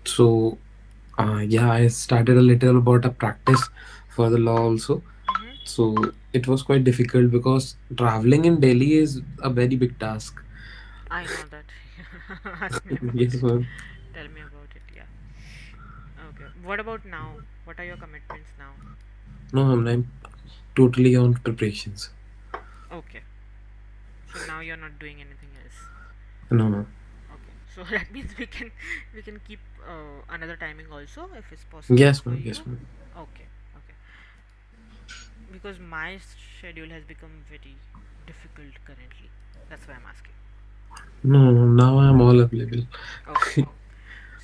So, yeah, I started a little about a practice for the law also. Mm-hmm. So it was quite difficult because traveling in Delhi is a very big task. I know that. Ask me about Yes, it. ma'am. Tell me about it. Yeah. Okay. What about now? What are your commitments now? No, I'm totally on preparations. Okay. So now you're not doing anything else. No, no. Okay. So that means we can keep another timing also if it's possible Yes, for ma'am. Yes, you. ma'am. Okay. Okay. Because my schedule has become very difficult currently. That's why I'm asking. No, no. Now I'm all available. Okay.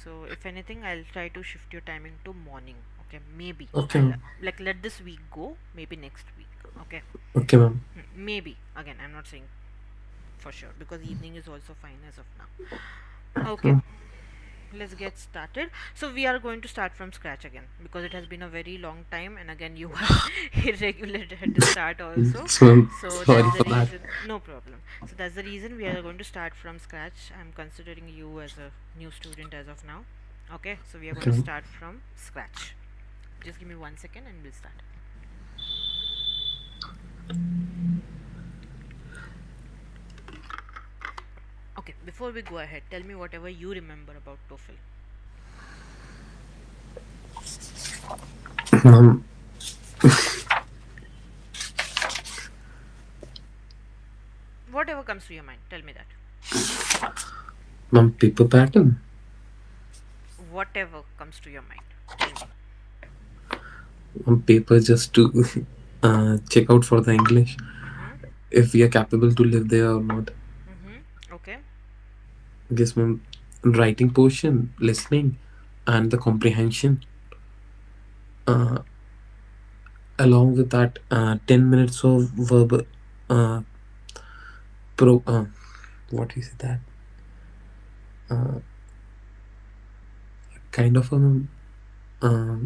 So if anything, I'll try to shift your timing to morning. Okay, maybe Okay, I'll ma'am. like let this week go. Maybe next week. Okay. Okay, ma'am. Maybe again. I'm not saying for sure because evening is also fine as of now. Okay. Hmm. Let's get started. So we are going to start from scratch again because it has been a very long time, and again you are irregular at the start also. Yes, ma'am. So that's Sorry the for that. reason. No problem. So that's the reason we are going to start from scratch. I'm considering you as a new student as of now. Okay, so we are going Okay, to ma'am. start from scratch. Just give me 1 second and we'll start. Okay, before we go ahead, tell me whatever you remember about TOEFL. Ma'am, Whatever comes to your mind, tell me that. ma'am, paper pattern. Whatever comes to your mind, tell me. Ma'am, paper just to check out for the English Mm-hmm. if we are capable to live there or not. Mm-hmm. Okay. Yes, ma'am. Writing portion, listening, and the comprehension. Uh, Along with that, 10 minutes of verbal uh, pro. What is that? Uh, Kind of an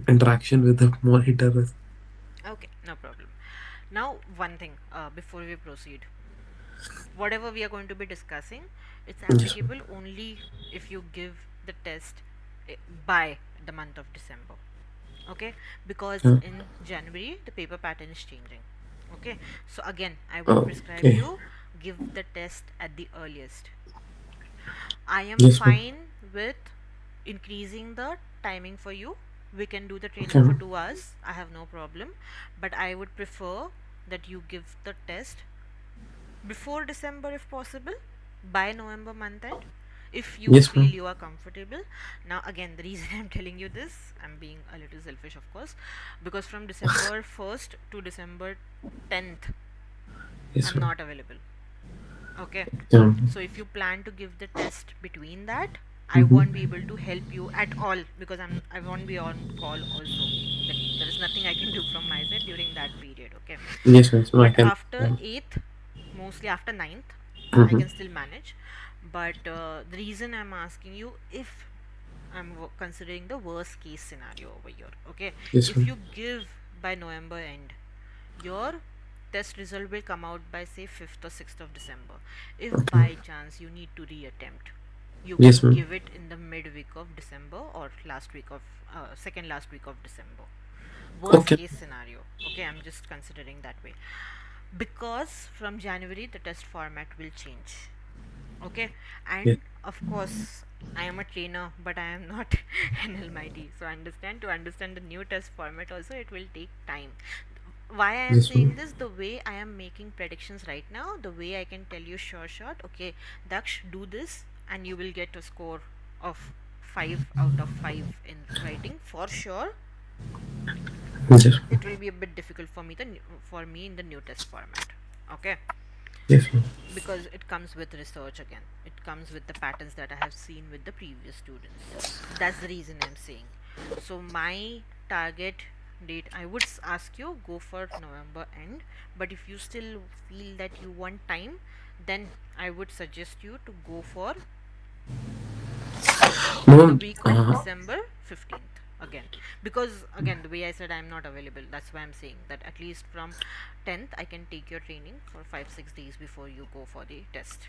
interaction with the monitor. Okay, no problem. Now, one thing before we proceed, whatever we are going to be discussing, it's Yes, ma'am. applicable only if you give the test eh, by the month of December. Okay, because Uh, in January the paper pattern is changing. Okay, so again, I would prescribe okay. you give the test at the earliest. I am Yes, ma'am. fine with increasing the timing for you. We can do the Okay, training for ma'am. 2 hours. I have no problem. But I would prefer that you give the test before December if possible, by November month end. If you Yes, feel ma'am. you are comfortable. Now, again, the reason I'm telling you this, I'm being a little selfish, of course, because from December 1st to December 10th, Yes, I'm ma'am. not available. Okay, Yeah, ma'am. so if you plan to give the test between that, I won't be Mm-hmm. able to help you at all because I won't be on call also. Like there is nothing I can do from my side during that period. Okay, Yes, ma'am. So I but can. after 8th, mostly after 9th, I Mm-hmm. can still manage. But the reason I'm asking you, if I'm considering the worst case scenario over here, okay, Yes, if ma'am. you give by November end, your test result will come out by say 5th or 6th of December. If Okay. by chance you need to reattempt, you Yes, can ma'am. give it in the midweek of December or last week of second last week of December. Worst Okay. case scenario. Okay, I'm just considering that way. Because from January the test format will change. Okay, Yes. and of course I am a trainer but I am not an almighty, so understand, to understand the new test format also it will take time. Why I am Yes, saying ma'am. this, the way I am making predictions right now, the way I can tell you sure shot, okay, Daksh, do this and you will get a score of 5 out of 5 in writing for sure. Yes, ma'am. It will be a bit difficult for me for me in the new test format. Okay, Yes, ma'am. because it comes with research again, it comes with the patterns that I have seen with the previous students. That's the reason I'm saying. So my target date, I would ask you go for November end, but if you still feel that you want time, then I would suggest you to go for No, the ma'am. week of December 15th again, because again the way I said I'm not available, that's why I'm saying that at least from 10th I can take your training for 5 6 days before you go for the test.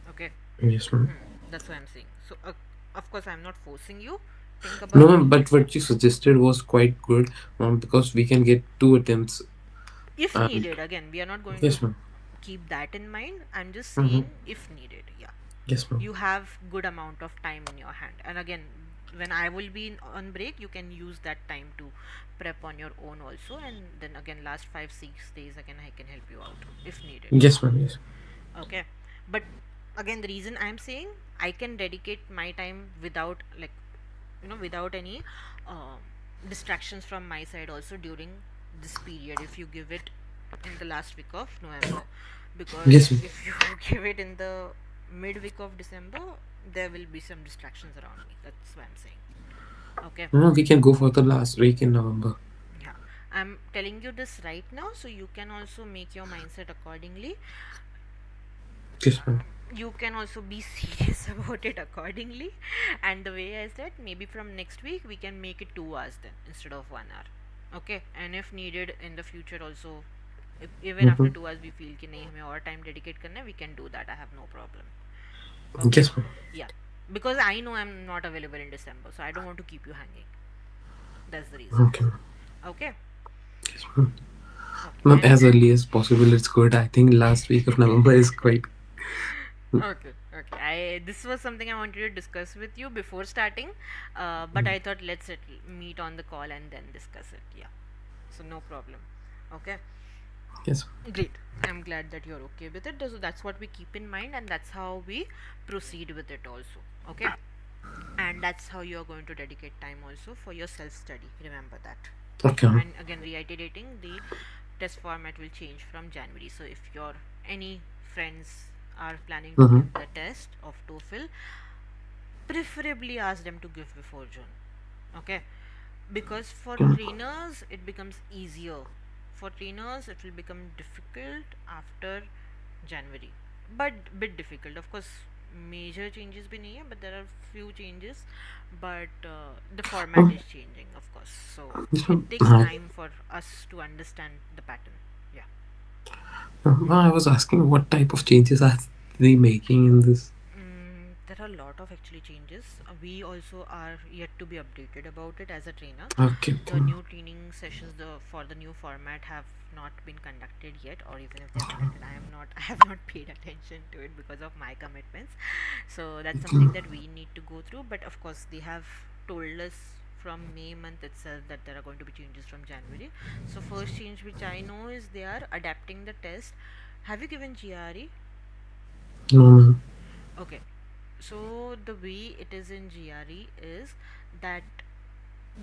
Okay. Yes, ma'am. That's what I'm saying. So Of course, I'm not forcing you. Think No, about it. ma'am, but what you suggested was quite good, because we can get two attempts. If And needed, again, we are not going to yes, ma'am. keep that in mind. I'm just Mm-hmm. saying if needed. Yeah. Yes, ma'am. You have good amount of time in your hand, and again, when I will be on break, you can use that time to prep on your own also, and then again last 5 6 days again I can help you out if needed. Yes, ma'am. Yes. Okay. But again, the reason I'm saying I can dedicate my time without, like, without any um distractions from my side also during this period, if you give it in the last week of November. Because Yes, ma'am. if you give it in the midweek of December, there will be some distractions around me. That's what I'm saying. Okay. No, we can go for the last week in November. Yeah. I'm telling you this right now so you can also make your mindset accordingly. Yes, ma'am. You can also be serious about it accordingly. And the way I said, maybe from next week we can make it 2 hours then instead of 1 hour. Okay. And if needed in the future also, if even after Mm-hmm. 2 hours we feel कि नहीं हमें और time dedicate करना है, we can do that. I have no problem. Okay. Yes, ma'am. Yeah. Because I know I'm not available in December, so I don't want to keep you hanging. That's the reason. Okay, ma'am. Okay. Yes, ma'am. Okay. Ma'am, And as early as possible, it's good. I think last week of November is quite. okay, okay. I This was something I wanted to discuss with you before starting, but I thought meet on the call and then discuss it. Yeah. So no problem. Okay. Yes. Great. I'm glad that you're okay with it. So that's what we keep in mind, and that's how we proceed with it also. Okay. And that's how you're going to dedicate time also for your self study. Remember that. Okay, ma'am. And again, reiterating, the test format will change from January. So if your any friends are planning to Mm-hmm. give the test of TOEFL, preferably ask them to give before June. Okay. Because for Okay, ma'am. trainers it becomes easier. For trainers it will become difficult after January, but bit difficult, of course. Major changes bhi nahi hai, but there are few changes. But the format Oh, is changing, of course, so yes, it ma'am. takes time for us to understand the pattern. Yeah. I was asking what type of changes are they making in this? There are a lot of actually changes. We also are yet to be updated about it as a trainer. Okay, okay, The ma'am. new training sessions for the new format have not been conducted yet, or even if they're conducted, I have not paid attention to it because of my commitments. So that's Okay, something ma'am. that we need to go through. But of course, they have told us from May month itself that there are going to be changes from January. So first change which I know is they are adapting the test. Have you given GRE? No, ma'am. Okay. So the way it is in GRE is that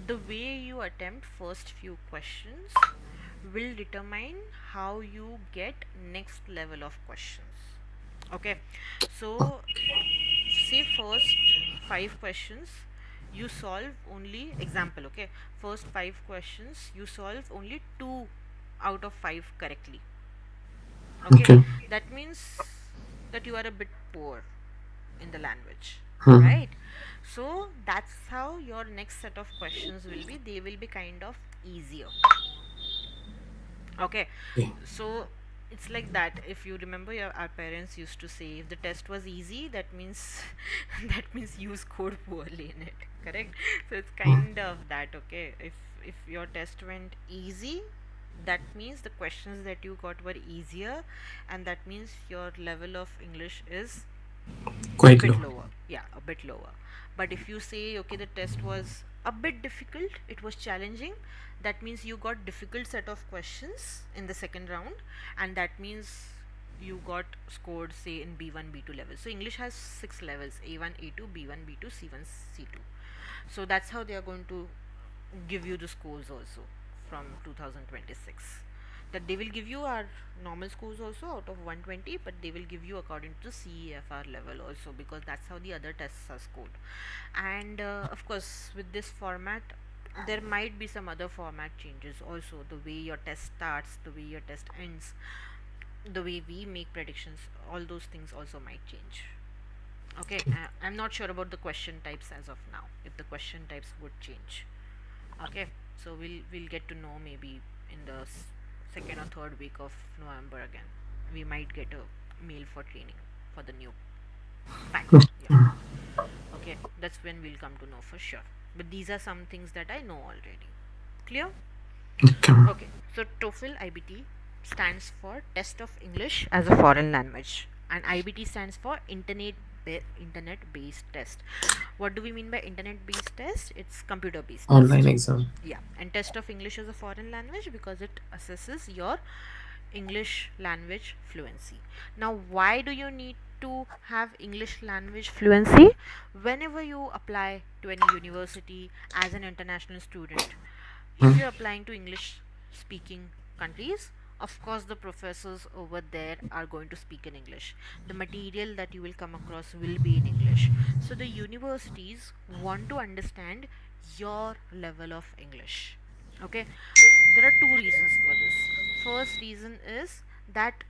the way you attempt first few questions will determine how you get next level of questions. Okay. So say first 5 questions you solve only example. Okay. First 5 questions you solve only 2 out of 5 correctly. Okay. Okay. That means that you are a bit poor in the language, Hmm. right? So that's how your next set of questions will be. They will be kind of easier. Okay. Okay. So it's like that. If you remember, our parents used to say, if the test was easy, that means that means you scored poorly in it. Correct. So it's Hmm. kind of that. Okay. If your test went easy, that means the questions that you got were easier, and that means your level of English is a Quite bit low. lower. Yeah, a bit lower. But if you say, okay, the test was a bit difficult, it was challenging, that means you got difficult set of questions in the second round, and that means you got scored, say, in B1 B2 levels. So English has 6 levels: A1 A2 B1 B2 C1 C2. So that's how they are going to give you the scores also from 2026. That they will give you our normal scores also out of 120, but they will give you according to the CEFR level also, because that's how the other tests are scored. And of course, with this format, there might be some other format changes also. The way your test starts, the way your test ends, the way we make predictions, all those things also might change. Okay, I'm not sure about the question types as of now, if the question types would change. Okay, so we'll get to know maybe in the second or third week of November again. We might get a mail for training for the new pattern. Yeah. Okay, that's when we'll come to know for sure. But these are some things that I know already. Clear? Okay. Okay, so TOEFL IBT stands for Test of English as a Foreign Language, and IBT stands for Internet Based Test. What do we mean by Internet Based Test? It's computer based Online test. exam. Yeah, and Test of English as a Foreign Language because it assesses your English language fluency. Now, why do you need to have English language fluency? Whenever you apply to any university as an international student, if you're applying to English speaking countries, of course the professors over there are going to speak in English. The material that you will come across will be in English. So the universities want to understand your level of English. Okay, there are two reasons for this. First reason is that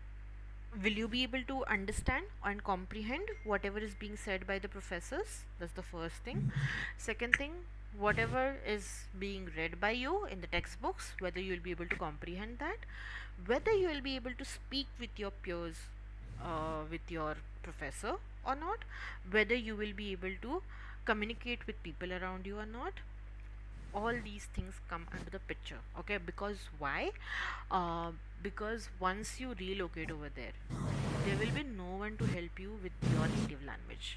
will you be able to understand and comprehend whatever is being said by the professors? That's the first thing. Second thing, whatever is being read by you in the textbooks, whether you will be able to comprehend that, whether you will be able to speak with your peers, with your professor or not, whether you will be able to communicate with people around you or not. All these things come under the picture. Okay, because why? Because once you relocate over there will be no one to help you with your native language.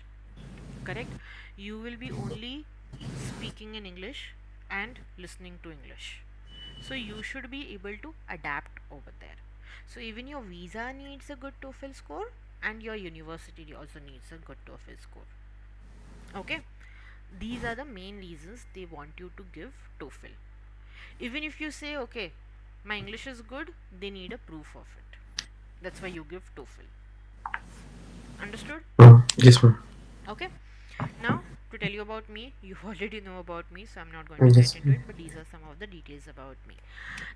Correct? You will be only speaking in English and listening to English. So you should be able to adapt over there. So even your visa needs a good TOEFL score, and your university also needs a good TOEFL score. Okay? These are the main reasons they want you to give TOEFL. Even if you say, okay, my English is good, they need a proof of it. That's why you give TOEFL. Understood? Yes, ma'am. Okay. Now, to tell you about me, you already know about me, so I'm not going to get Yes. into it, but these are some of the details about me.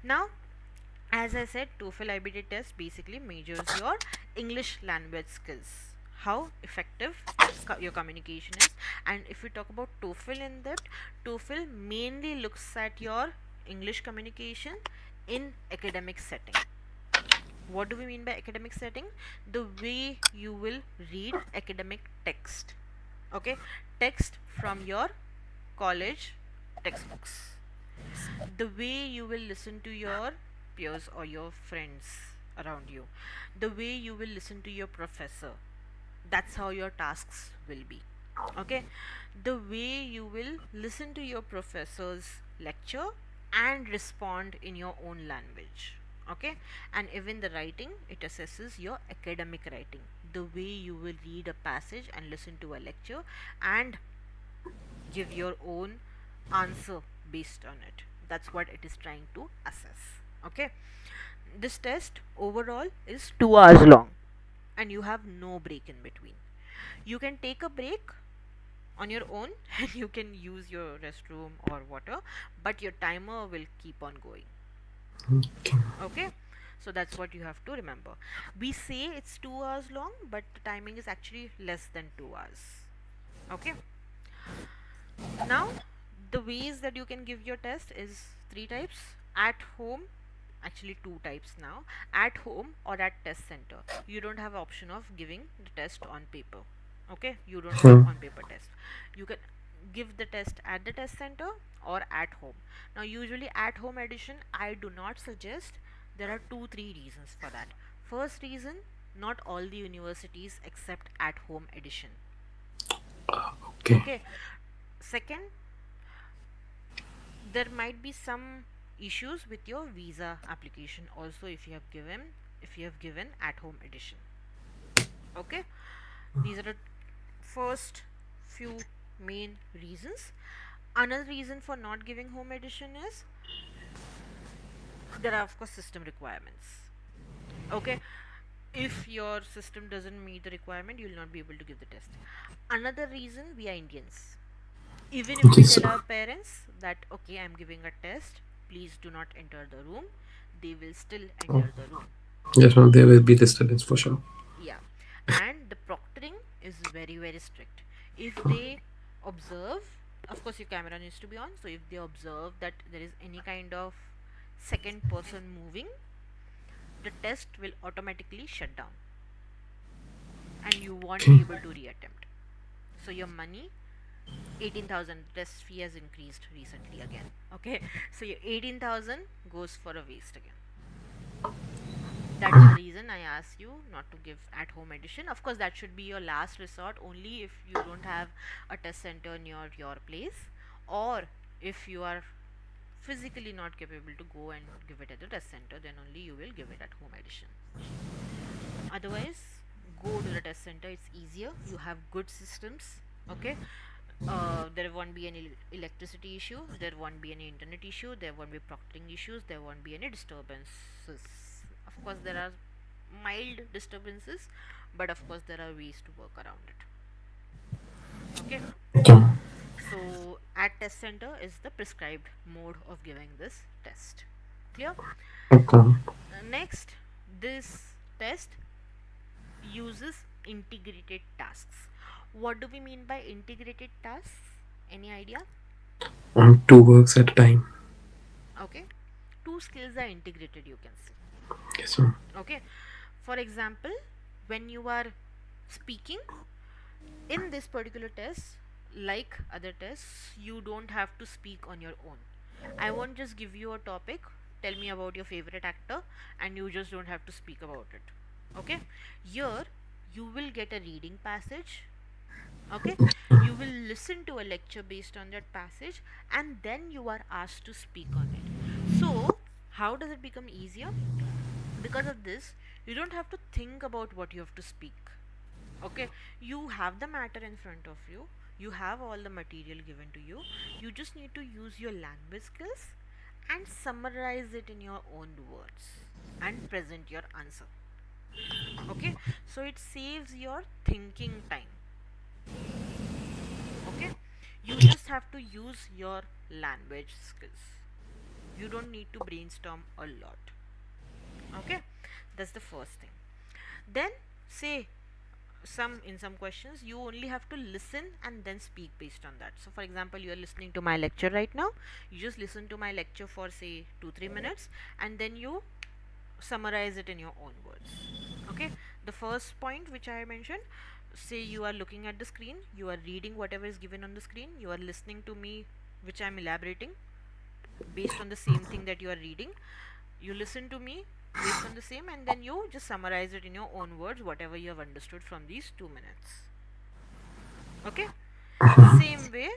Now, as I said, TOEFL IBT test basically measures your English language skills, how effective your communication is. And if we talk about TOEFL in depth, TOEFL mainly looks at your English communication in academic setting. What do we mean by academic setting? The way you will read academic text. Okay, text from your college textbooks, the way you will listen to your peers or your friends around you, the way you will listen to your professor, that's how your tasks will be. Okay, the way you will listen to your professor's lecture and respond in your own language. Okay, and even the writing, it assesses your academic writing, the way you will read a passage and listen to a lecture and give your own answer based on it. That's what it is trying to assess. Okay, this test overall is 2 hours long and you have no break in between. You can take a break on your own and you can use your restroom or water, but your timer will keep on going. Okay. Okay, so that's what you have to remember. We say it's 2 hours long, but the timing is actually less than 2 hours. Okay, now the ways that you can give your test is three types: at home, actually two types now, at home or at test center. You don't have option of giving the test on paper. Okay, you don't have Hmm. on paper test. You can give the test at the test center or at home. Now usually at home edition I do not suggest. There are two three reasons for that. First reason, not all the universities accept at home edition. Okay. Okay, second, there might be some issues with your visa application also if you have given at home edition. Okay, these are the first few main reasons. Another reason for not giving home edition is there are of course system requirements. Okay, if your system doesn't meet the requirement, you will not be able to give the test. Another reason, we are Indians. Even if we Yes. tell our parents that okay, I'm giving a test, please do not enter the room, they will still Oh. enter the room. Yes, ma'am. There will be disturbance for sure. Yeah, and the proctoring is very very strict. If they observe, of course your camera needs to be on, so if they observe that there is any kind of second person moving, the test will automatically shut down and you won't be Okay. able to reattempt. So your money 18,000. Test fee has increased recently again. Okay, so your 18,000 goes for a waste again. That is the reason I ask you not to give at home edition. Of course, that should be your last resort only if you don't have a test center near your place, or if you are physically not capable to go and give it at the test center, then only you will give it at home edition. Otherwise, go to the test center, it's easier, you have good systems. Okay, there won't be any electricity issue, there won't be any internet issue, there won't be proctoring issues, there won't be any disturbances. Of course, there are mild disturbances, but of course, there are ways to work around it. Okay, Okay. so at test center is the prescribed mode of giving this test. Clear? Okay. Next, this test uses integrated tasks. What do we mean by integrated tasks? Any idea? Two works at a time. Okay, two skills are integrated, you can say. Yes, ma'am. Okay, for example, when you are speaking in this particular test, like other tests, you don't have to speak on your own. I won't just give you a topic, tell me about your favorite actor, and you just don't have to speak about it. Okay, here you will get a reading passage. Okay, you will listen to a lecture based on that passage, and then you are asked to speak on it. So how does it become easier? Because of this, you don't have to think about what you have to speak. Okay, you have the matter in front of you, you have all the material given to you, you just need to use your language skills and summarize it in your own words and present your answer. Okay, so it saves your thinking time. Okay, you just have to use your language skills, you don't need to brainstorm a lot. Okay, that's the first thing. Then, say, some in some questions you only have to listen and then speak based on that. So for example, you are listening to my lecture right now, you just listen to my lecture for say 2 3 minutes, and then you summarize it in your own words. Okay, the first point which I mentioned, say you are looking at the screen, you are reading whatever is given on the screen, you are listening to me which I am elaborating based on the same thing that you are reading, you listen to me based on the same, and then you just summarize it in your own words whatever you have understood from these 2 minutes. Okay, same way,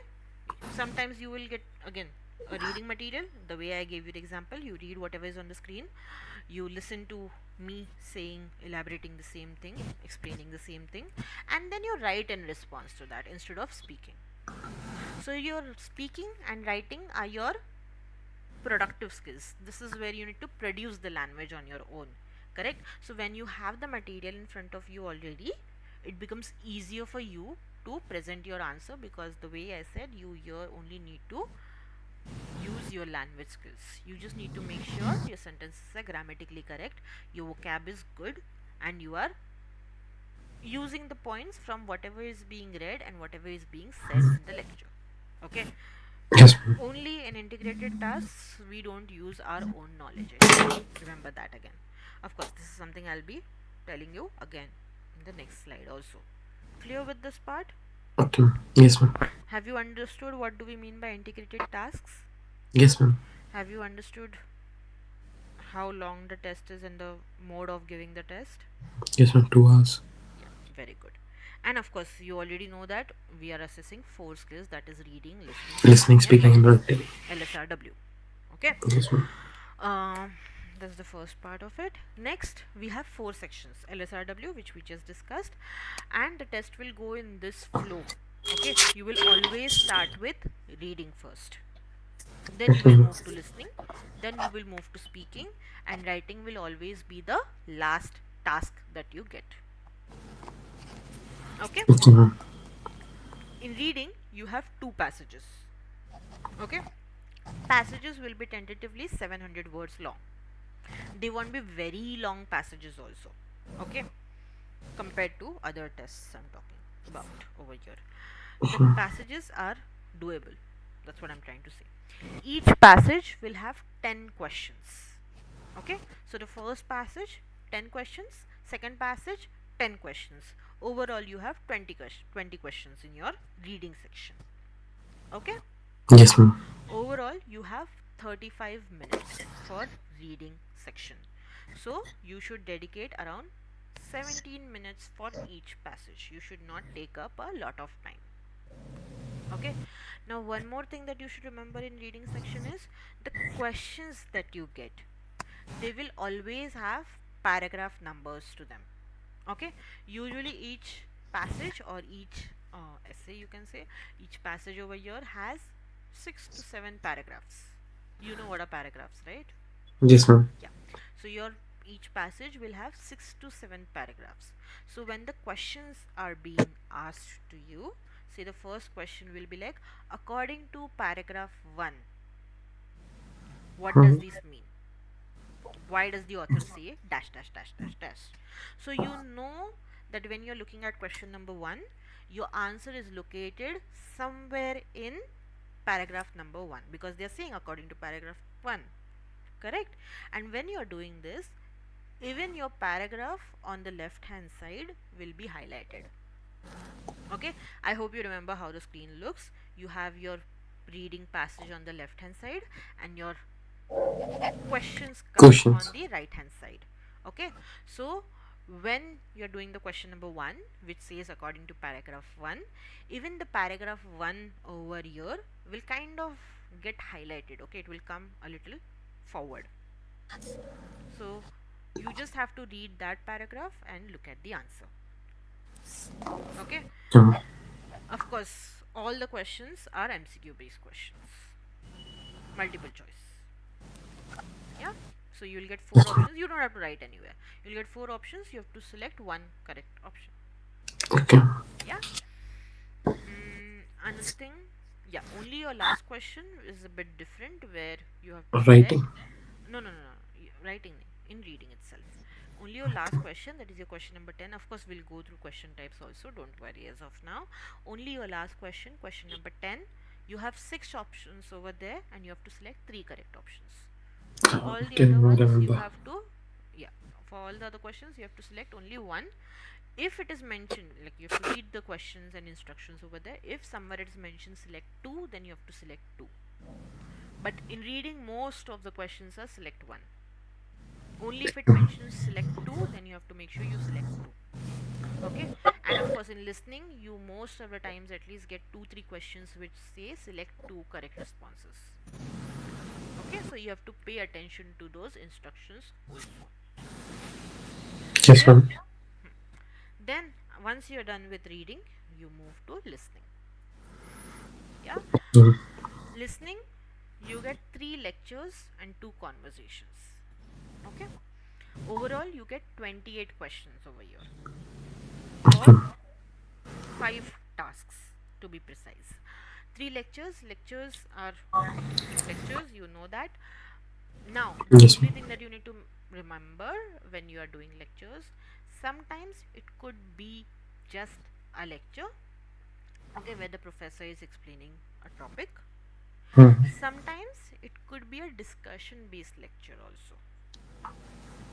sometimes you will get again a reading material, the way I gave you the example, you read whatever is on the screen, you listen to me saying, elaborating the same thing, explaining the same thing, and then you write in response to that instead of speaking. So your speaking and writing are your productive skills. This is where you need to produce the language on your own. Correct? So when you have the material in front of you already, it becomes easier for you to present your answer, because the way I said, you here only need to use your language skills. You just need to make sure your sentences are grammatically correct, your vocab is good, and you are using the points from whatever is being read and whatever is being said in the lecture. Okay, Yes, ma'am. only in integrated tasks we don't use our own knowledge anymore. Remember that again. Of course, this is something I'll be telling you again in the next slide also. Clear with this part? Okay. Yes, ma'am. Have you understood what do we mean by integrated tasks? Yes, ma'am. Have you understood how long the test is and the mode of giving the test? Yes, ma'am. 2 hours. Yeah, very good. And of course, you already know that we are assessing four skills, that is reading, listening, Listening, speaking, and speaking, and writing. writing. LSRW. Okay. Yes, ma'am. Um, that's the first part of it. Next, we have four sections: LSRW, which we just discussed, and the test will go in this flow. Okay, you will always start with reading first, then you will move to listening, then you will move to speaking, and writing will always be the last task that you get. Okay, Okay, ma'am. in reading, you have two passages. Okay, passages will be tentatively 700 words long. They won't be very long passages also. Okay, compared to other tests I'm talking about over here, the passages are doable. That's what I'm trying to say. Each passage will have 10 questions. Okay, so the first passage 10 questions, second passage 10 questions. Overall, you have 20 questions in your reading section. Okay. Yes, ma'am. Overall, you have 35 minutes for reading section. So you should dedicate around 17 minutes for each passage. You should not take up a lot of time. Okay. Now one more thing that you should remember in reading section is the questions that you get. They will always have paragraph numbers to them. Okay. Usually each passage or each essay, you can say, each passage over here has 6 to 7 paragraphs. You know what are paragraphs, right? Yes, ma'am. Yeah. So your each passage will have 6 to 7 paragraphs. So when the questions are being asked to you, say the first question will be like, according to paragraph 1, what does Hmm. this mean? Why does the author say dash dash dash dash dash? So you know that when you're looking at question number 1, your answer is located somewhere in paragraph number 1, because they are saying according to paragraph 1, correct? And when you're doing this, even your paragraph on the left hand side will be highlighted. Okay, I hope you remember how the screen looks. You have your reading passage on the left hand side and your questions come on Questions. the right hand side. Okay, so when you're doing the question number 1, which says according to paragraph 1, even the paragraph 1 over here will kind of get highlighted. Okay, it will come a little forward. So you just have to read that paragraph and look at the answer. Okay, Hmm. of course all the questions are MCQ based questions, multiple choice. Yeah, so you'll get four Okay. options. You don't have to write anywhere. You'll get four options. You have to select one correct option. Okay. Yeah. Another thing, yeah, only your last question is a bit different, where you have to select. Writing. No, no, no, no. Writing in reading itself. Only your last question, that is your question number 10. Of course, we'll go through question types also. Don't worry as of now. Only your last question, question number 10. You have six options over there, and you have to select three correct options. For all the other Can you ones, you remember? have to, yeah, for all the other questions, you have to select only one. If it is mentioned, like, you have to read the questions and instructions over there. If somewhere it is mentioned select two, then you have to select two. But in reading, most of the questions are select one. Only if it mentions select two, then you have to make sure you select two. Okay, and of course in listening, you most of the times at least get two three questions which say select two correct responses. Okay, so you have to pay attention to those instructions also. Yes, Clear? ma'am. Then once you're done with reading, you move to listening. Yeah, Hmm. listening, you get three lectures and two conversations. Okay, overall you get 28 questions over here for five tasks, to be precise. Three lectures. Lectures are lectures, you know that. Now the Yes, only ma'am. thing that you need to remember when you are doing lectures, sometimes it could be just a lecture, okay, where the professor is explaining a topic. Hmm. Sometimes it could be a discussion based lecture also,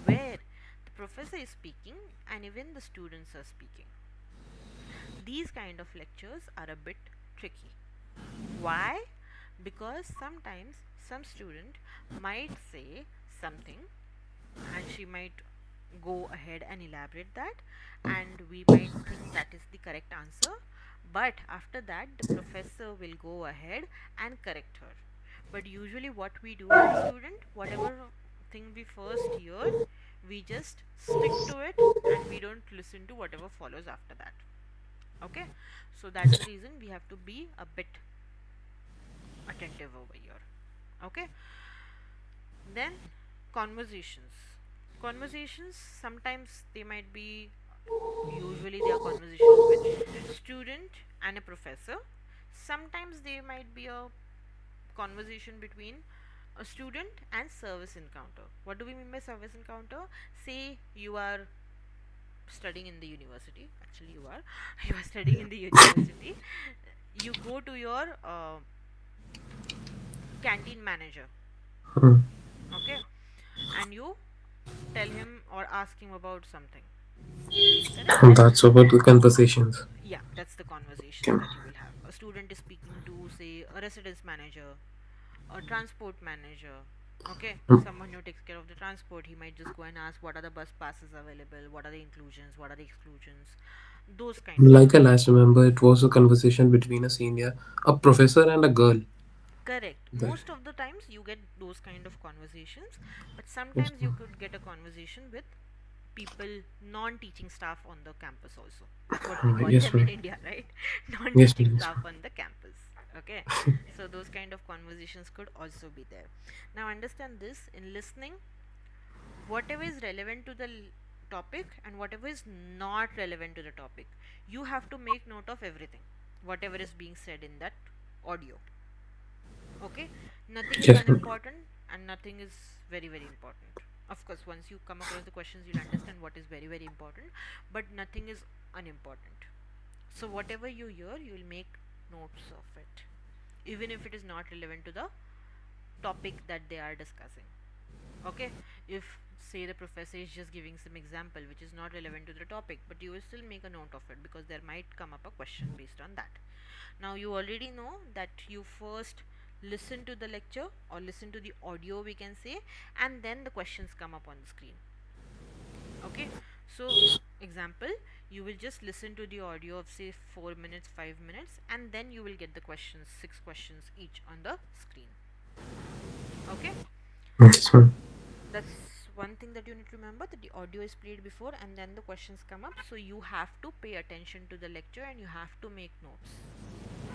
where the professor is speaking and even the students are speaking. These kind of lectures are a bit tricky. Why? Because sometimes some student might say something, and she might go ahead and elaborate that, and we might think that is the correct answer, but after that the professor will go ahead and correct her. But usually what we do as a student, whatever thing we first hear, we just stick to it and we don't listen to whatever follows after that. Okay, so that's the reason we have to be a bit attentive over here. Okay, then conversations. Conversations, sometimes they might be, usually they are conversations with student and a professor. Sometimes they might be a conversation between a student and service encounter. What do we mean by service encounter? Say you are studying in the university. Actually you are you are studying in the university. You go to your canteen manager. Hmm. Okay, and you tell him or ask him about something, correct? And that's about the conversations. Yeah, that's the conversations Okay. that you will have. a student is speaking to, say, a residence manager, a transport manager, okay, someone who takes care of the transport, he might just go and ask what are the bus passes available, what are the inclusions, what are the exclusions, those kind of Like I last questions. remember, it was a conversation between a senior, a professor, and a girl. Correct. That, Most of the times you get those kind of conversations, but yes, sometimes you could get a conversation with people, non-teaching staff on the campus also. That's what we call yes, them in ma'am. India, right? Yes, Non-teaching ma'am. Yes, staff ma'am. on the campus. Okay. So those kind of conversations could also be there. Now understand this, in listening, whatever is relevant to the topic and whatever is not relevant to the topic, you have to make note of everything, whatever is being said in that audio. Okay, nothing is Yes, ma'am. unimportant and nothing is very very important. Of course, once you come across the questions, you'll understand what is very very important, but nothing is unimportant. So whatever you hear, you will make notes of it, even if it is not relevant to the topic that they are discussing. Okay, if say the professor is just giving some example which is not relevant to the topic, but you will still make a note of it because there might come up a question based on that. Now you already know that you first listen to the lecture or listen to the audio, we can say, and then the questions come up on the screen. Okay, so example, you will just listen to the audio of say 4 minutes, 5 minutes, and then you will get the questions, 6 questions each on the screen. Okay, Yes, ma'am. that's one thing that you need to remember, that the audio is played before and then the questions come up, so you have to pay attention to the lecture and you have to make notes.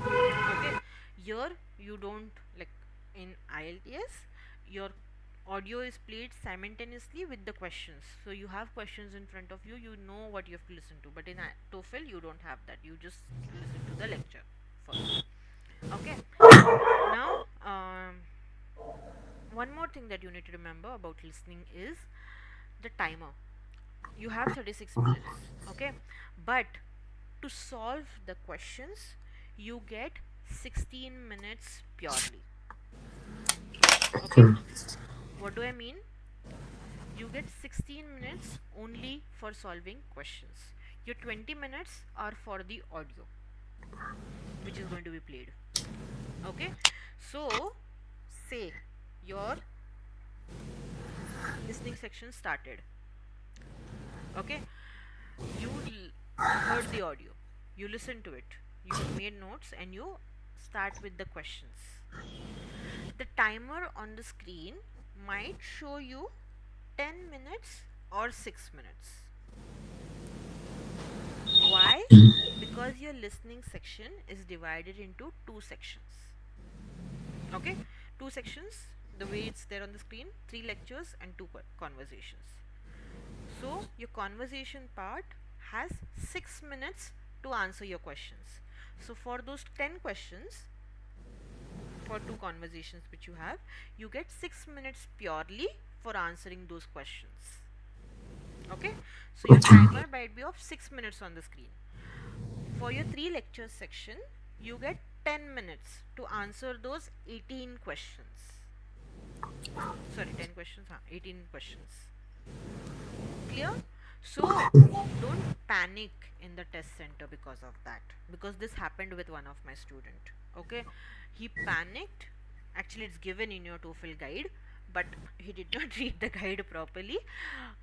Okay, here you don't, like in IELTS, your audio is played simultaneously with the questions, so you have questions in front of you, you know what you have to listen to, but in TOEFL you don't have that, you just listen to the lecture first. Okay, now one more thing that you need to remember about listening is the timer. You have 36 minutes, okay, but to solve the questions you get 16 minutes purely. Okay, what do I mean? You get 16 minutes only for solving questions. Your 20 minutes are for the audio which is going to be played. Okay, so say your listening section started. Okay, you heard the audio, you listened to it, you have made notes, and you start with the questions. The timer on the screen might show you 10 minutes or 6 minutes. Why? Because your listening section is divided into two sections. Okay? Two sections, the way it's there on the screen, three lectures and two conversations. So, your conversation part has 6 minutes to answer your questions. So, for those 10 questions, for two conversations which you have, you get 6 minutes purely for answering those questions. Okay, so your timer might be of 6 minutes on the screen. For your three lectures section, you get 10 minutes to answer those 18 questions. Sorry, 10 questions, 18 questions. Clear? So don't panic in the test center because of that, because this happened with one of my student. Okay, he panicked. Actually, it's given in your TOEFL guide, but he did not read the guide properly,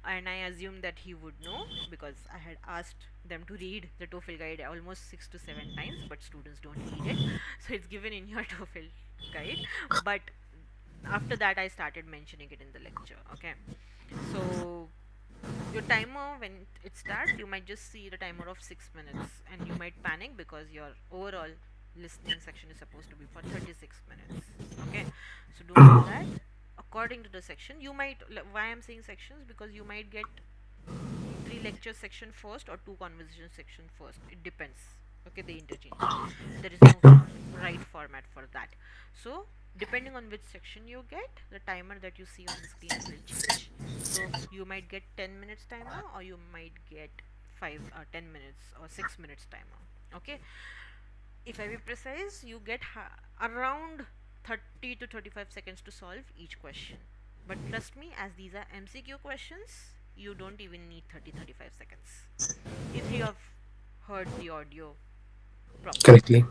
and I assumed that he would know because I had asked them to read the TOEFL guide almost 6 to 7 times, but students don't read it. So it's given in your TOEFL guide, but after that I started mentioning it in the lecture. Okay, so your timer, when it starts, you might just see the timer of 6 minutes and you might panic because your overall listening section is supposed to be for 36 minutes. Okay, so don't do that. According to the section, you might, why I'm saying sections, because you might get three lecture section first or two conversation section first, it depends. Okay, they interchange, there is no right format for that. So depending on which section you get, the timer that you see on the screen will change. So you might get 10 minutes timer, or you might get 5 10 minutes or 6 minutes timer. Okay, if I be precise, you get around 30 to 35 seconds to solve each question. But trust me, as these are MCQ questions, you don't even need 30-35 seconds if you have heard the audio properly. Correctly.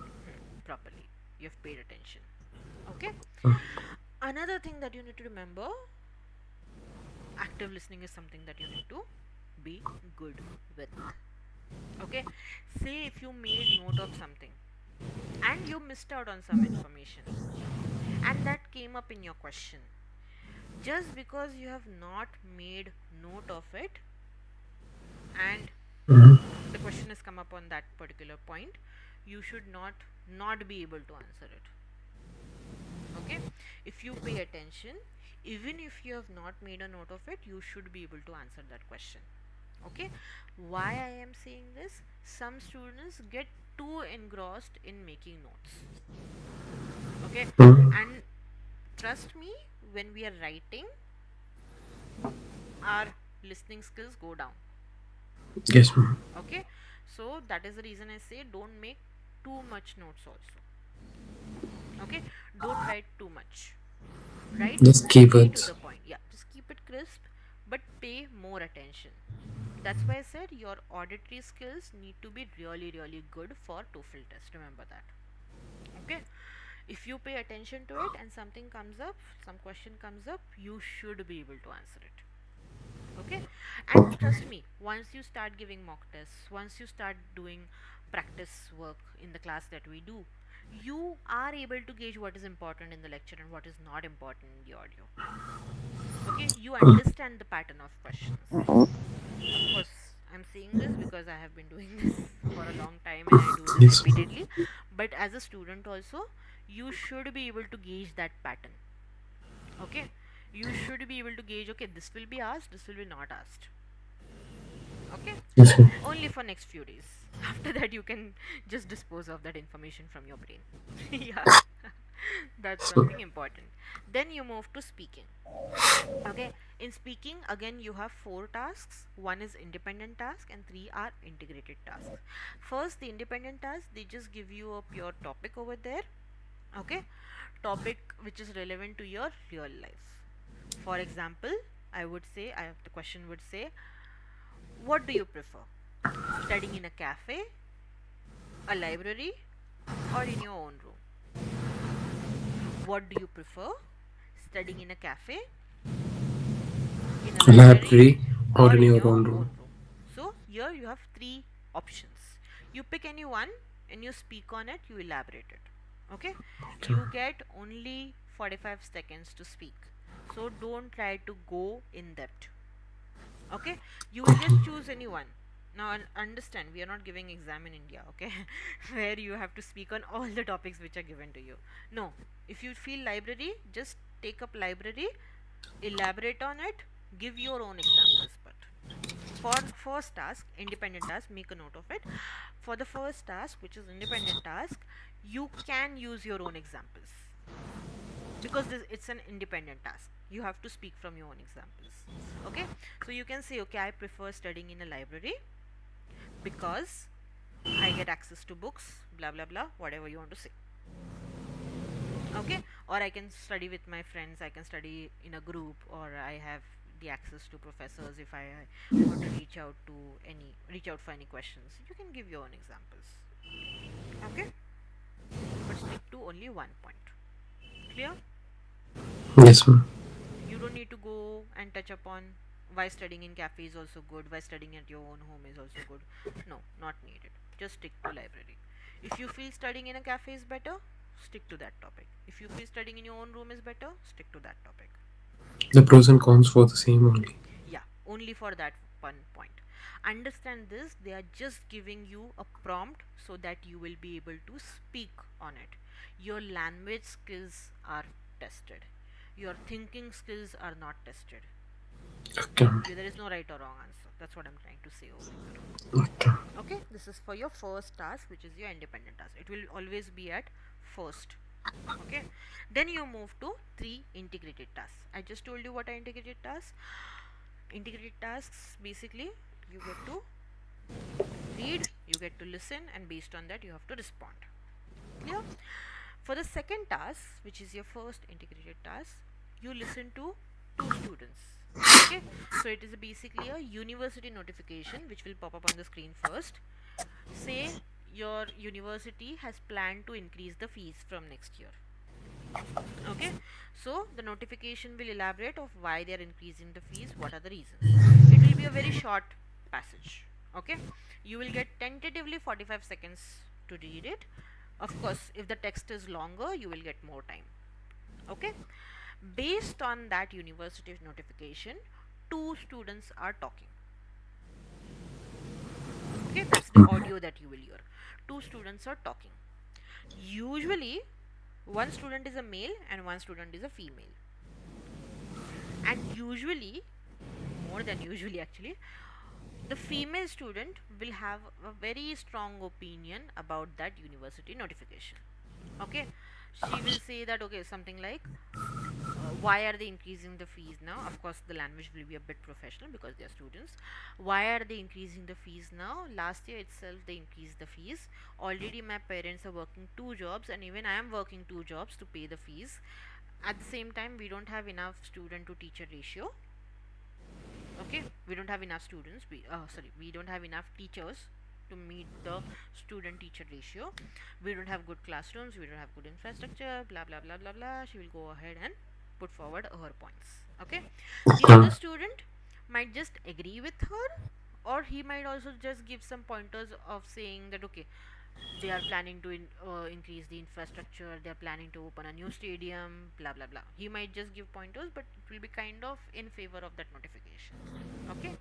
properly. You have paid attention. Okay. Another thing that you need to remember, active listening is something that you need to be good with. Okay. Say if you made note of something and you missed out on some information and that came up in your question, just because you have not made note of it and the question has come up on that particular point, you should not be able to answer it. Okay. If you pay attention, even if you have not made a note of it, you should be able to answer that question. Okay. Why I am saying this, some students get too engrossed in making notes. Okay. And trust me, when we are writing, our listening skills go down. Yes, ma'am. Okay. So that is the reason I say don't make too much notes also. Okay. Don't write too much. Write Just only to keywords. the point. Yeah, just keep it crisp, but pay more attention. That's why I said your auditory skills need to be really, really good for TOEFL test. Remember that. Okay. If you pay attention to it and something comes up, some question comes up, you should be able to answer it. Okay. And trust me, once you start giving mock tests, once you start doing practice work in the class that we do, you are able to gauge what is important in the lecture and what is not important in the audio. Okay, you understand the pattern of questions. Of course, I'm saying this because I have been doing this for a long time and I do this Yes. repeatedly. But as a student, also, you should be able to gauge that pattern. Okay, you should be able to gauge, okay, this will be asked, this will be not asked. Okay, Yes, ma'am. only for next few days. After that, you can just dispose of that information from your brain. Yeah, that's So, something important. Then you move to speaking. Okay, in speaking, again, you have four tasks. One is independent task, and three are integrated tasks. First, the independent task, they just give you a pure topic over there. Okay, topic which is relevant to your real life. For example, I would say, the question would say, what do you prefer? Studying in a cafe, a library, or in your own room? What do you prefer? Studying in a cafe, in a library, library or or in in your your own own room. room? So here you have three options. You pick any one and you speak on it, you elaborate it. Okay? Okay. You get only 45 seconds to speak. So don't try to go in depth. Okay, you will just choose any one. Now understand, we are not giving exam in India, okay, where you have to speak on all the topics which are given to you. No, if you feel library, just take up library, elaborate on it, give your own examples. But for first task, independent task, make a note of it. For the first task, which is independent task, you can use your own examples because it's an independent task. You have to speak from your own examples. Okay, so you can say, okay, I prefer studying in a library because I get access to books, blah blah blah, whatever you want to say. Okay, or I can study with my friends, I can study in a group, or I have the access to professors if I want to reach out for any questions. You can give your own examples. Okay, but stick to only one point. Clear? Yes, ma'am. You don't need to go and touch upon why studying in cafe is also good, why studying at your own home is also good. No, not needed. Just stick to library. If you feel studying in a cafe is better, stick to that topic. If you feel studying in your own room is better, stick to that topic. The pros and cons for the same only. Yeah, only for that one point. Understand this, they are just giving you a prompt so that you will be able to speak on it. Your language skills are tested, your thinking skills are not tested. Okay. There is no right or wrong answer. That's what I'm trying to say over here. Okay. Okay, this is for your first task, which is your independent task. It will always be at first. Okay, then you move to three integrated tasks. I just told you what are integrated tasks. Integrated tasks, basically, you get to read, you get to listen, and based on that, you have to respond. Clear? For the second task, which is your first integrated task, you listen to two students. Okay, so it is basically a university notification which will pop up on the screen first. Say your university has planned to increase the fees from next year. Okay, so the notification will elaborate of why they are increasing the fees, what are the reasons. It will be a very short passage. Okay, you will get tentatively 45 seconds to read it. Of course, if the text is longer, you will get more time. Okay, based on that university notification, two students are talking. Okay, that's the audio that you will hear. Two students are talking. Usually, one student is a male and one student is a female. And usually, more than usually actually, the female student will have a very strong opinion about that university notification. Okay, she will say that, okay, something like, why are they increasing the fees now? Of course, the language will be a bit professional because they are students. Why are they increasing the fees now? Last year itself they increased the fees. Already my parents are working two jobs, and even I am working two jobs to pay the fees. At the same time, we don't have enough student to teacher ratio. Okay, we don't have enough students, we don't have enough teachers to meet the student teacher ratio. We don't have good classrooms, we don't have good infrastructure, blah blah blah blah blah. She will go ahead and put forward her points. Okay, the other Yeah. student might just agree with her, or he might also just give some pointers of saying that, okay, they are planning to increase the infrastructure, they are planning to open a new stadium, blah blah blah. He might just give pointers, but it will be kind of in favor of that notification. Okay,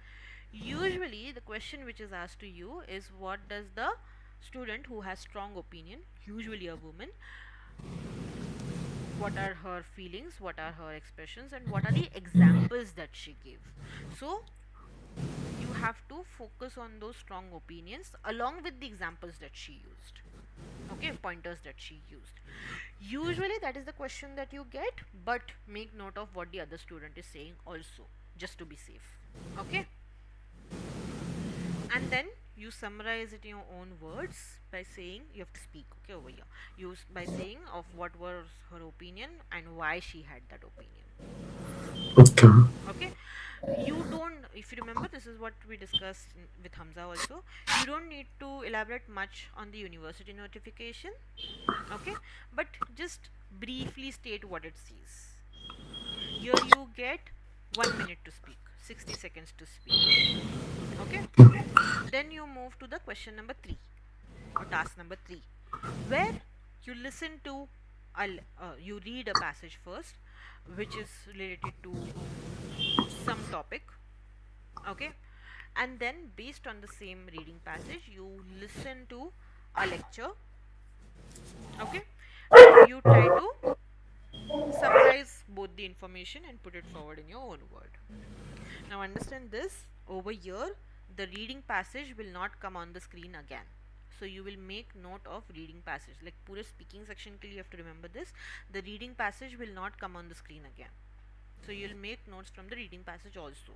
usually the question which is asked to you is, what does the student who has strong opinion, usually a woman, what are her feelings, what are her expressions, and what are the examples that she gave. So you have to focus on those strong opinions along with the examples that she used. Okay, pointers that she used. Usually that is the question that you get, but make note of what the other student is saying also, just to be safe. Okay, and then you summarize it in your own words by saying, you have to speak, okay, over here, use by saying of what was her opinion and why she had that opinion. Okay. Okay, you don't, if you remember, this is what we discussed with Hamza also, you don't need to elaborate much on the university notification. Okay, but just briefly state what it says. Here you get 1 minute to speak, 60 seconds to speak. Okay, then you move to the question number 3 or task number 3, where you listen to you read a passage first which is related to some topic. Okay, and then based on the same reading passage you listen to a lecture. Okay, and you try to summarize both the information and put it forward in your own word. Now understand this, over here the reading passage will not come on the screen again. So you will make note of reading passage, like pure speaking section ke liye you have to remember this. The reading passage will not come on the screen again. So you'll make notes from the reading passage also.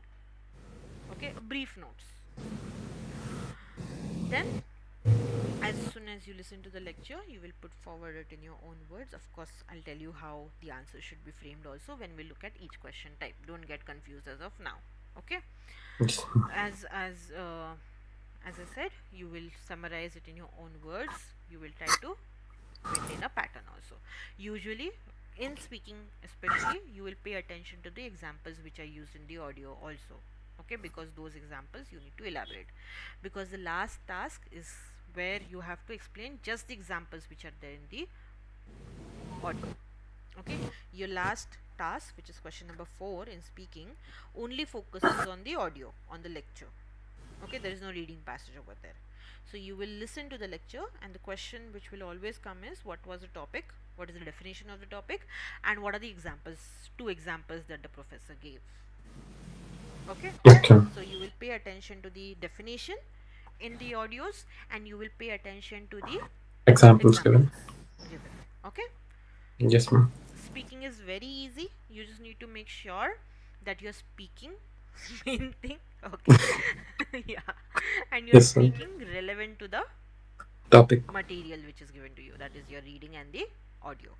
Okay, brief notes. Then as soon as you listen to the lecture, you will put forward it in your own words. Of course, I'll tell you how the answer should be framed also when we look at each question type. Don't get confused as of now. Okay, Yes. as as uh, as I said, you will summarize it in your own words. You will try to maintain a pattern also. Usually in speaking especially, you will pay attention to the examples which are used in the audio also. Okay, because those examples you need to elaborate, because the last task is where you have to explain just the examples which are there in the audio. Okay, your last task, which is question number 4 in speaking, only focuses on the audio, on the lecture. Okay, there is no reading passage over there. So you will listen to the lecture, and the question which will always come is, what was the topic, what is the definition of the topic, and what are the examples, two examples that the professor gave. Okay, Okay. so you will pay attention to the definition in the audios, and you will pay attention to the Examples given. examples given. Okay, Yes, ma'am. speaking is very easy, you just need to make sure that you're speaking main thing. Okay, yeah, and you're Yes, ma'am. speaking relevant to the Topic. material which is given to you, that is your reading and the audio.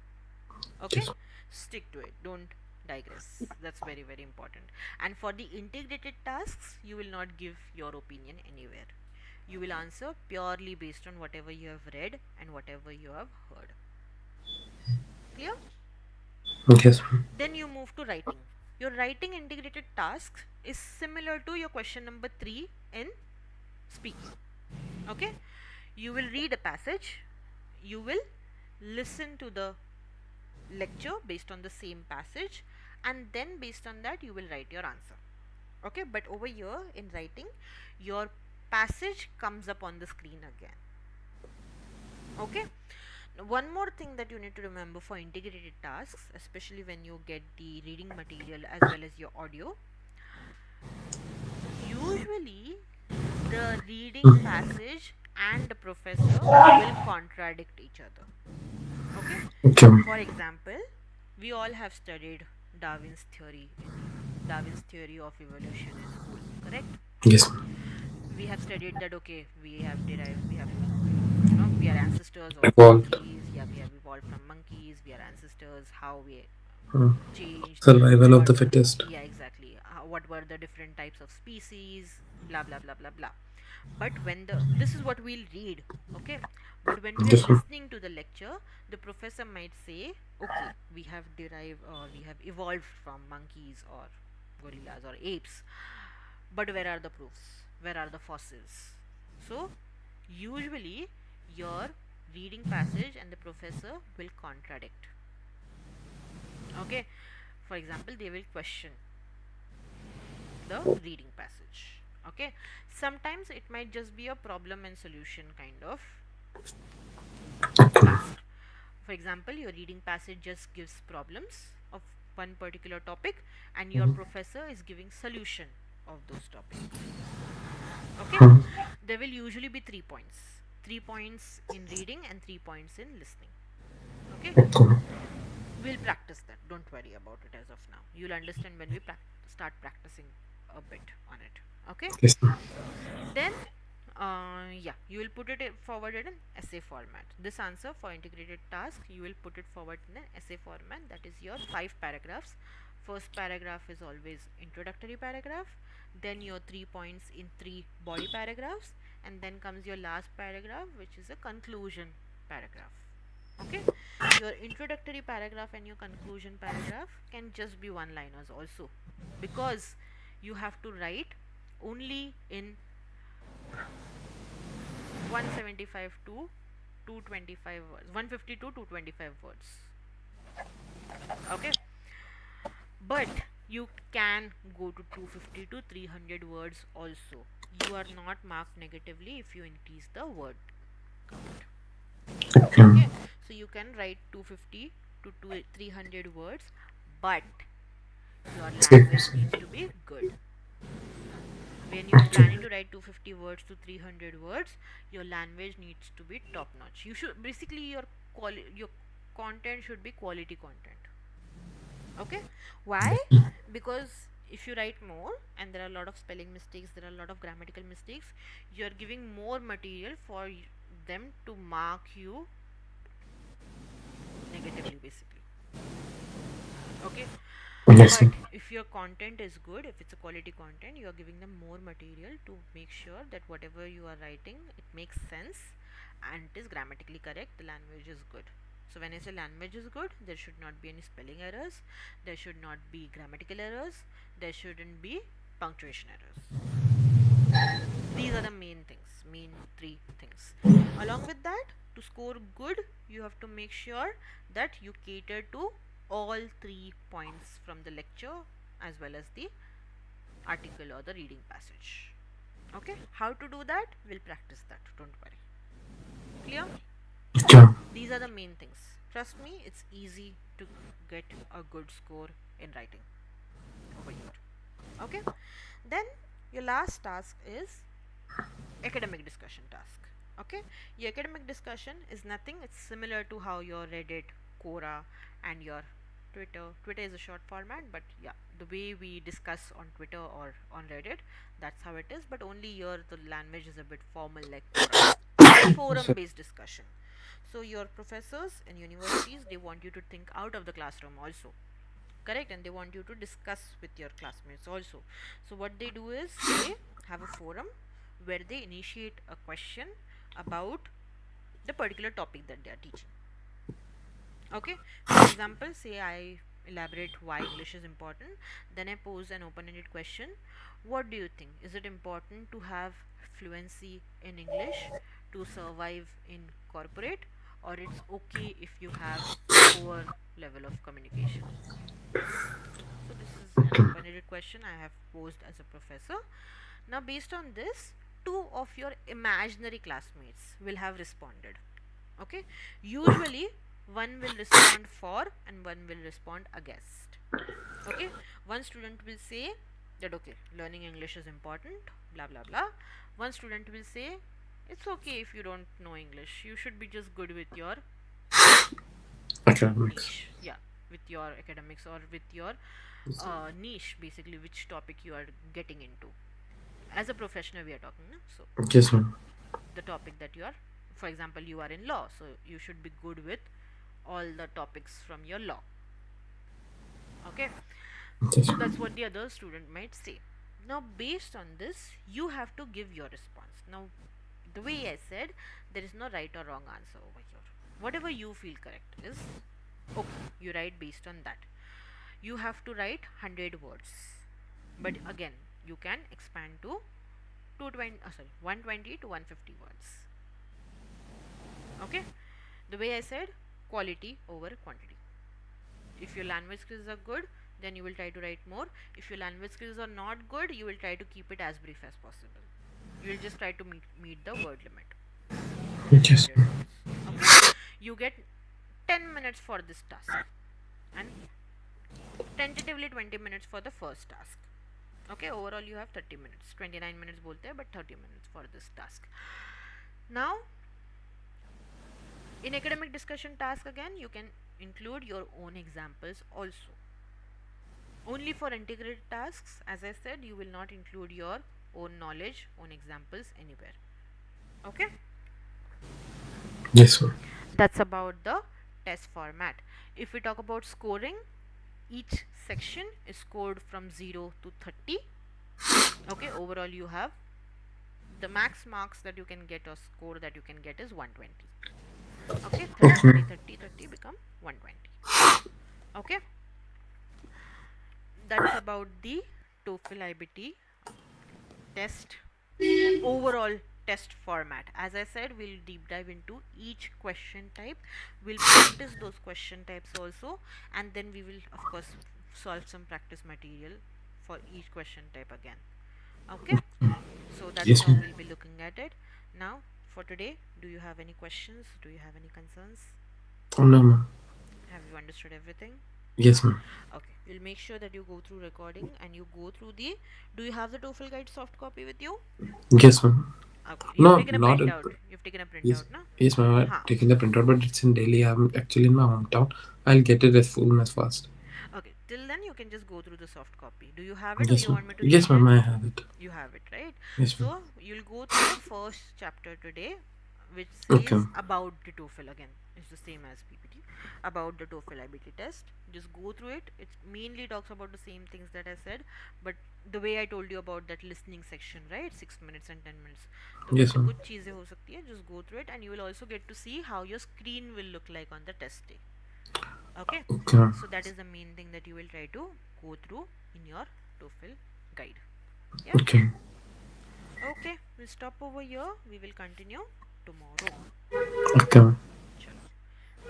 Okay, Yes. stick to it, don't digress, that's very very important. And for the integrated tasks, you will not give your opinion anywhere. You will answer purely based on whatever you have read and whatever you have heard. Clear? Yes, ma'am. Then you move to writing. Your writing integrated task is similar to your question number 3 in speaking. Okay? You will read a passage, you will listen to the lecture based on the same passage, and then based on that you will write your answer. Okay, but over here in writing, your passage comes up on the screen again. Okay, now one more thing that you need to remember for integrated tasks, especially when you get the reading material as well as your audio, usually the reading passage and the professor will contradict each other. Okay, Okay, ma'am. for example, we all have studied Darwin's theory of evolution in school, correct? Yes, ma'am. We have studied that, okay, we have we are ancestors of Evolved. monkeys. Yeah, we have evolved from monkeys. We are ancestors. How we Uh, changed, Survival of what, the fittest. yeah, exactly, what were the different types of species, blah blah blah blah blah. But when the this is what we'll read, okay, but when we are Yes, ma'am. listening to the lecture, the professor might say, okay, we have derived or we have evolved from monkeys or gorillas or apes, but where are the proofs, where are the fossils? So usually your reading passage and the professor will contradict. Okay, for example, they will question the reading passage. Okay, sometimes it might just be a problem and solution kind of task. For example, your reading passage just gives problems of one particular topic and your professor is giving solution of those topics. Okay, there will usually be 3 points, 3 points in reading and 3 points in listening. Okay, Okay, ma'am. we'll practice that, don't worry about it as of now. You'll understand when we start practicing a bit on it. Okay, Yes, ma'am. then yeah, you will put it forward in an essay format. This answer for integrated task, you will put it forward in an essay format, that is your 5 paragraphs. First paragraph is always introductory paragraph, then your 3 points in 3 body paragraphs, and then comes your last paragraph, which is a conclusion paragraph. Okay, your introductory paragraph and your conclusion paragraph can just be one liners also, because you have to write only in 175 to 225 words, 150 to 225 words. Okay, but you can go to 250 to 300 words also. You are not marked negatively if you increase the word count. Okay, ma'am. Okay, so you can write 250 to 300 words, but your language Yes. needs to be good. When you are Okay. planning to write 250 words to 300 words, your language needs to be top notch. You should basically your content should be quality content. Okay, why? Because if you write more and there are a lot of spelling mistakes, there are a lot of grammatical mistakes, you are giving more material for them to mark you negatively basically. Okay, Yes, but ma'am. if your content is good, if it's a quality content, you are giving them more material to make sure that whatever you are writing, it makes sense and it is grammatically correct, the language is good. So when I say language is good, there should not be any spelling errors, there should not be grammatical errors, there shouldn't be punctuation errors. These are the main things, main 3 things. Along with that, to score good, you have to make sure that you cater to all 3 points from the lecture as well as the article or the reading passage. Okay, how to do that? We'll practice that, don't worry. Clear? Okay, ma'am. These are the main things. Trust me, it's easy to get a good score in writing over here. Okay, then your last task is academic discussion task. Okay, your academic discussion is nothing, it's similar to how your Reddit, Quora, and your Twitter is a short format, but yeah, the way we discuss on Twitter or on Reddit, that's how it is, but only here the language is a bit formal like Quora. It's a forum Sir. based discussion. So your professors and universities, they want you to think out of the classroom also, correct, and they want you to discuss with your classmates also. So what they do is they have a forum where they initiate a question about the particular topic that they are teaching. Okay, for example, say I elaborate why English is important, then I pose an open ended question. What do you think? Is it important to have fluency in English to survive in corporate, or it's okay if you have poor level of communication? So this is an Okay. open-ended question I have posed as a professor. Now, based on this, two of your imaginary classmates will have responded. Okay, usually one will respond for and one will respond against. Okay, one student will say that okay, learning English is important, blah blah blah. One student will say it's okay if you don't know English, you should be just good with your Academics. niche, yeah, with your academics or with your niche, basically which topic you are getting into. As a professional we are talking, no? So Yes, ma'am. the topic that you are, for example, you are in law, so you should be good with all the topics from your law. Okay, Yes, so that's ma'am. what the other student might say. Now based on this you have to give your response. Now the way I said, there is no right or wrong answer over here. Whatever you feel correct is okay, you write based on that. You have to write 100 words, but again you can expand to 220, sorry, 120 to 150 words. Okay, the way I said, quality over quantity. If your language skills are good, then you will try to write more. If your language skills are not good, you will try to keep it as brief as possible. You will just try to meet the word limit, that is Yes. 100 words. Okay, you get 10 minutes for this task and tentatively 20 minutes for the first task. Okay, overall you have 30 minutes, 29 minutes bolte hai, but 30 minutes for this task. Now in academic discussion task, again you can include your own examples also. Only for integrated tasks, as I said, you will not include your own knowledge, own examples anywhere. Okay, Yes, ma'am. that's about the test format. If we talk about scoring, each section is scored from 0 to 30. Okay, overall you have the max marks that you can get or score that you can get is 120. Okay, 30 Okay. 30 30 30 become 120. Okay, that's about the TOEFL IBT test, overall test format. As I said, we'll deep dive into each question type, we'll practice those question types also, and then we will of course solve some practice material for each question type again. Okay, so that's Yes, how ma'am. we'll be looking at it. Now for today, do you have any questions, do you have any concerns? Oh, no, ma'am. Have you understood everything? Yes, ma'am. Okay, we'll make sure that you go through recording and you go through the, do you have the TOEFL guide soft copy with you? Yes, ma'am. Okay, you've No, taken a not at. printout. You've taken a Yes. printout, na? Yes, ma'am. I'm Ha. taking the printout, but it's in Delhi. I'm actually in my hometown. I'll get it as full as fast. Okay, till then you can just go through the soft copy. Do you have it or Yes, you ma'am. want me to Yes, share? ma'am. I have it. You have it, right? Yes, ma'am. So you'll go through the first chapter today, which Okay. says about the TOEFL again. It's the same as PPT. About the TOEFL IBT test. Just go through it. It mainly talks about the same things that I said, but the way I told you about that listening section, right? 6 minutes and 10 minutes. तो Yes, वैसे ma'am. कुछ चीज़ें हो सकती है. Just go through it, and you will also get to see how your screen will look like on the test day. Okay, Okay, ma'am. so that is the main thing that you will try to go through in your TOEFL guide. Yeah. Okay. Okay, we'll stop over here. We will continue tomorrow. Okay, ma'am. Chalo.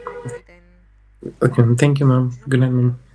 Bye bye then. Okay, ma'am. Thank you, ma'am. No Good night, ma'am. problem.